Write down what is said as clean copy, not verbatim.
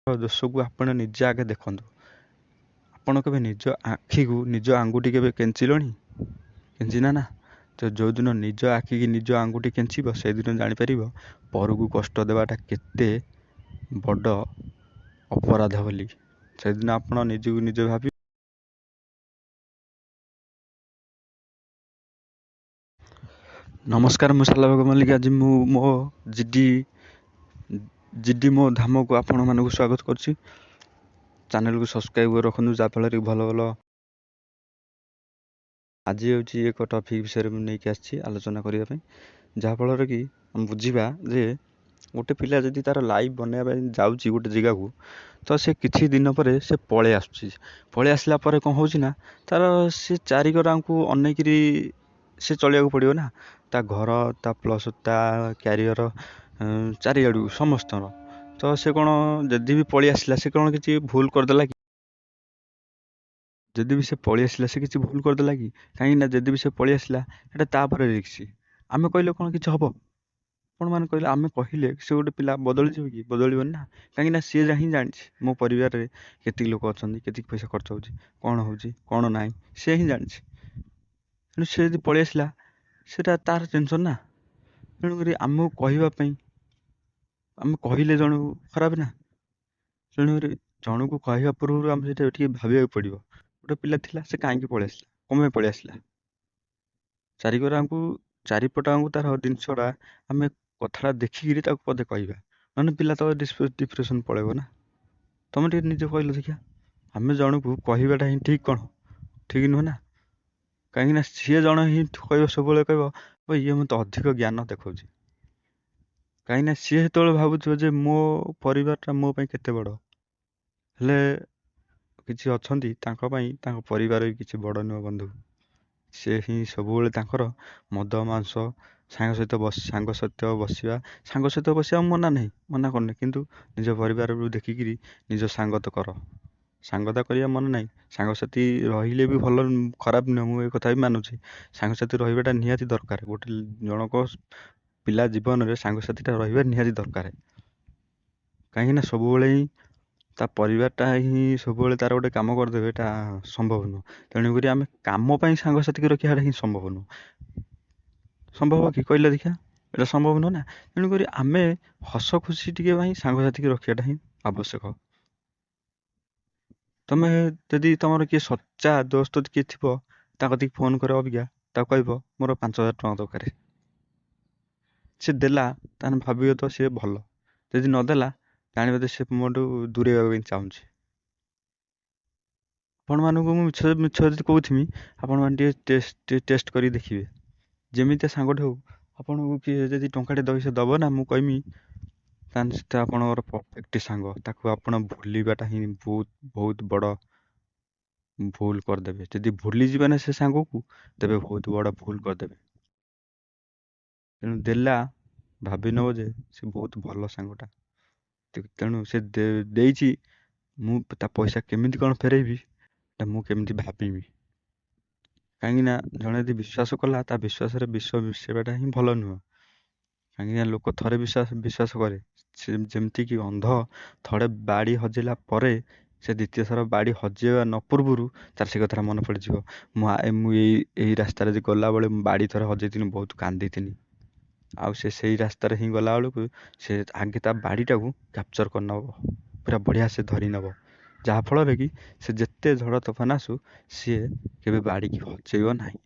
ଦୋଷକୁ ଆପଣ ନିଜେ ଆଗେ ଦେଖନ୍ତୁ। ଆପଣ କେବେ ନିଜ ଆଖିକୁ ନିଜ ଆଙ୍ଗୁଠି କେବେ କେଞ୍ଚିଲଣି? କେଞ୍ଚିନା ନା? ତ ଯେଉଁଦିନ ନିଜ ଆଖିକି ନିଜ ଆଙ୍ଗୁଠି କେଞ୍ଚିବ ସେଇଦିନ ଜାଣିପାରିବ ପରକୁ କଷ୍ଟ ଦେବାଟା କେତେ ବଡ଼ ଅପରାଧ ବୋଲି। ସେଦିନ ଆପଣ ନିଜକୁ ନିଜେ ଭାବି ନମସ୍କାର, ମୁଁ ସାଲବେଗ ମଲ୍ଲିକ। ଆଜି ମୁଁ ମୋ ଜିଡି ମୋ ଧାମକୁ ଆପଣମାନଙ୍କୁ ସ୍ୱାଗତ କରୁଛି। ଚ୍ୟାନେଲକୁ ସବସ୍କ୍ରାଇବ୍ କରି ରଖନ୍ତୁ, ଯାହାଫଳରେ ଭଲ ଭଲ। ଆଜି ହେଉଛି ଏକ ଟପିକ୍ ବିଷୟରେ ମୁଁ ନେଇକି ଆସିଛି ଆଲୋଚନା କରିବା ପାଇଁ, ଯାହାଫଳରେ କି ଆମେ ବୁଝିବା ଯେ ଗୋଟେ ପିଲା ଯଦି ତା'ର ଲାଇଫ୍ ବନେଇବା ପାଇଁ ଯାଉଛି ଗୋଟେ ଜାଗାକୁ, ତ ସେ କିଛି ଦିନ ପରେ ସେ ପଳେଇ ଆସୁଛି। ପଳେଇ ଆସିଲା ପରେ କ'ଣ ହେଉଛି ନା, ତା'ର ସେ ଚାରିକରାଙ୍କୁ ଅନେଇକିରି ସେ ଚଳିବାକୁ ପଡ଼ିବ ନା, ତା ଘର, ତା ପ୍ଲସ୍ ତା କ୍ୟାରିଅର, ଚାରିଆଡ଼ୁ ସମସ୍ତଙ୍କର। ତ ସେ କ'ଣ ଯଦି ବି ପଳେଇ ଆସିଲା, ସେ କ'ଣ କିଛି ଭୁଲ କରିଦେଲା କି? ଯଦି ବି ସେ ପଳେଇ ଆସିଲା, ସେ କିଛି ଭୁଲ କରିଦେଲା କି? କାହିଁକି ନା ଯଦି ବି ସେ ପଳେଇ ଆସିଲା, ସେଇଟା ତାପରେ ରିକ୍ସ। ଆମେ କହିଲେ କ'ଣ କିଛି ହେବ? ଆପଣମାନେ କହିଲେ, ଆମେ କହିଲେ ସେ ଗୋଟେ ପିଲା ବଦଳିଯିବ କି? ବଦଳିବନି ନା। କାହିଁକିନା ସିଏ ହିଁ ଜାଣିଛି ମୋ ପରିବାରରେ କେତିକି ଲୋକ ଅଛନ୍ତି, କେତିକି ପଇସା ଖର୍ଚ୍ଚ ହେଉଛି, କ'ଣ ହେଉଛି କ'ଣ ନାହିଁ, ସେ ହିଁ ଜାଣିଛି। ତେଣୁ ସେ ଯଦି ପଳେଇ ଆସିଲା, ସେଇଟା ତାର ଟେନସନ୍ ନା। ତେଣୁକରି ଆମକୁ କହିବା ପାଇଁ, ଆମେ କହିଲେ ଜଣକୁ ଖରାପ ନା। ତେଣୁକରି ଜଣକୁ କହିବା ପୂର୍ବରୁ ଆମେ ସେଇଟା ଟିକେ ଭାବିବାକୁ ପଡ଼ିବ। ଗୋଟେ ପିଲା ଥିଲା, ସେ କାହିଁକି ପଳେଇ ଆସିଲା, କ'ଣ ପାଇଁ ପଳେଇ ଆସିଲା? ଚାରିପଟାଙ୍କୁ ତାର ଜିନିଷଟା ଆମେ କଥାଟା ଦେଖିକିରି ତାକୁ ପଦେ କହିବା, ନହେଲେ ପିଲା ତ ଡିପ୍ରେସନ୍ ପଳେଇବ ନା। ତମେ ଟିକେ ନିଜେ କହିଲ ଦେଖିଆ। ଆମେ ଜଣକୁ କହିବାଟା ହିଁ ଠିକ୍, କ'ଣ ଠିକ୍ ନୁହେଁ ନା? କାହିଁକିନା ସିଏ ଜଣେ ହିଁ କହିବ, ସବୁବେଳେ କହିବ ଇଏ ମୋତେ ଅଧିକ ଜ୍ଞାନ ଦେଖାଉଛି। କାହିଁକିନା ସିଏ ସେତେବେଳେ ଭାବୁଥିବ ଯେ ମୋ ପରିବାରଟା ମୋ ପାଇଁ କେତେ ବଡ଼। ହେଲେ କିଛି ଅଛନ୍ତି, ତାଙ୍କ ପାଇଁ ତାଙ୍କ ପରିବାର ବି କିଛି ବଡ଼ ନୁହେଁ ବନ୍ଧୁ। ସେ ହିଁ ସବୁବେଳେ ତାଙ୍କର ମଦ ମାଂସ, ସାଙ୍ଗ ସହିତ ବସିବା ମନା ନାହିଁ, ମନା କରୁନି, କିନ୍ତୁ ନିଜ ପରିବାରକୁ ଦେଖିକିରି ନିଜ ସାଙ୍ଗତ କର। ସାଙ୍ଗତା କରିବା ମନେ ନାହିଁ, ସାଙ୍ଗସାଥି ରହିଲେ ବି ଭଲ, ଖରାପ ନୁହେଁ, ମୁଁ ଏ କଥା ବି ମାନୁଛି। ସାଙ୍ଗସାଥି ରହିବାଟା ନିହାତି ଦରକାର। ଗୋଟେ ଜଣକ ପିଲା ଜୀବନରେ ସାଙ୍ଗସାଥିଟା ରହିବା ନିହାତି ଦରକାର। କାହିଁକିନା ସବୁବେଳେ ହିଁ ତା ପରିବାରଟା ହିଁ ସବୁବେଳେ ତାର ଗୋଟେ କାମ କରିଦେବେ, ଏଇଟା ସମ୍ଭବ ନୁହଁ। ତେଣୁକରି ଆମେ କାମ ପାଇଁ ସାଙ୍ଗସାଥିକି ରଖିବାଟା ହିଁ ସମ୍ଭବ ନୁହଁ। ସମ୍ଭବ କି କହିଲେ ଦେଖିଆ? ଏଇଟା ସମ୍ଭବ ନୁହଁ ନା। ତେଣୁକରି ଆମେ ହସ ଖୁସି ଟିକେ ପାଇଁ ସାଙ୍ଗସାଥିକି ରଖିବାଟା ହିଁ ଆବଶ୍ୟକ। ତମେ ଯଦି ତମର କିଏ ସଚ୍ଚା ଦୋସ୍ତ କିଏ ଥିବ, ତା କତିକି ଫୋନ୍ କର ଅବିକା, ତାକୁ କହିବ ମୋର 5,000 ଟଙ୍କା ଦରକାର। ସେ ଦେଲା, ତାହେଲେ ଭାବିବ ତ ସିଏ ଭଲ। ଯଦି ନଦେଲା, ଜାଣିବ ଯେ ସେ ମୋଠୁ ଦୂରେଇବା ପାଇଁ ଚାହୁଁଛି। ଆପଣମାନଙ୍କୁ ମୁଁ ମିଛ ଯଦି କହୁଥିମି, ଆପଣମାନେ ଟିକେ ଟେଷ୍ଟ କରି ଦେଖିବେ। ଯେମିତିଆ ସାଙ୍ଗଟେ ହଉ, ଆପଣଙ୍କୁ କିଏ ଯଦି ଟଙ୍କାଟେ ସେ ଦେବ ନା, ମୁଁ କହିମି ତାହେଲେ ସେଟା ଆପଣଙ୍କର ପରଫେକ୍ଟ ସାଙ୍ଗ। ତାକୁ ଆପଣ ଭୁଲିବାଟା ହିଁ ବହୁତ ବଡ଼ ଭୁଲ କରିଦେବେ। ଯଦି ଭୁଲିଯିବେ ନା ସେ ସାଙ୍ଗକୁ, ତେବେ ବହୁତ ବଡ଼ ଭୁଲ କରିଦେବେ। ତେଣୁ ଦେଲା, ଭାବି ନେବ ଯେ ସେ ବହୁତ ଭଲ ସାଙ୍ଗଟା। ତେଣୁ ସେ ଦେଇଛି, ମୁଁ ତା ପଇସା କେମିତି କ'ଣ ଫେରେଇବି, ଏଟା ମୁଁ କେମିତି ଭାବିବି। କାହିଁକିନା ଜଣେ ଯଦି ବିଶ୍ୱାସ କଲା, ତା ବିଶ୍ୱାସରେ ବିଷ ମିଶେଇବାଟା ହିଁ ଭଲ ନୁହଁ। କାହିଁକିନା ଲୋକ ଥରେ ବିଶ୍ୱାସ କରେ, ସେ ଯେମିତିକି ଅନ୍ଧ ଥରେ ବାଡ଼ି ହଜେଇଲା ପରେ ସେ ଦ୍ୱିତୀୟ ଥର ବାଡ଼ି ହଜେଇବା ନ ପୂର୍ବରୁ ତାର ସେ କଥାଟା ମନେ ପଡ଼ିଯିବ। ମୁଁ ଏଇ ରାସ୍ତାରେ ଗଲାବେଳେ ମୁଁ ବାଡ଼ି ଥରେ ହଜେଇଥିଲି, ବହୁତ କାନ୍ଦିଥିଲି। ଆଉ ସେ ସେଇ ରାସ୍ତାରେ ହିଁ ଗଲାବେଳକୁ ସେ ଆଗେ ତା ବାଡ଼ିଟାକୁ କ୍ୟାପଚର୍ କରିନେବ, ପୁରା ବଢ଼ିଆ ସେ ଧରି ନେବ। ଯାହାଫଳରେ କି ସେ ଯେତେ ଝଡ଼ ତୋଫାନ ଆସୁ, ସିଏ କେବେ ବାଡ଼ିକି ହଜେଇବ ନାହିଁ।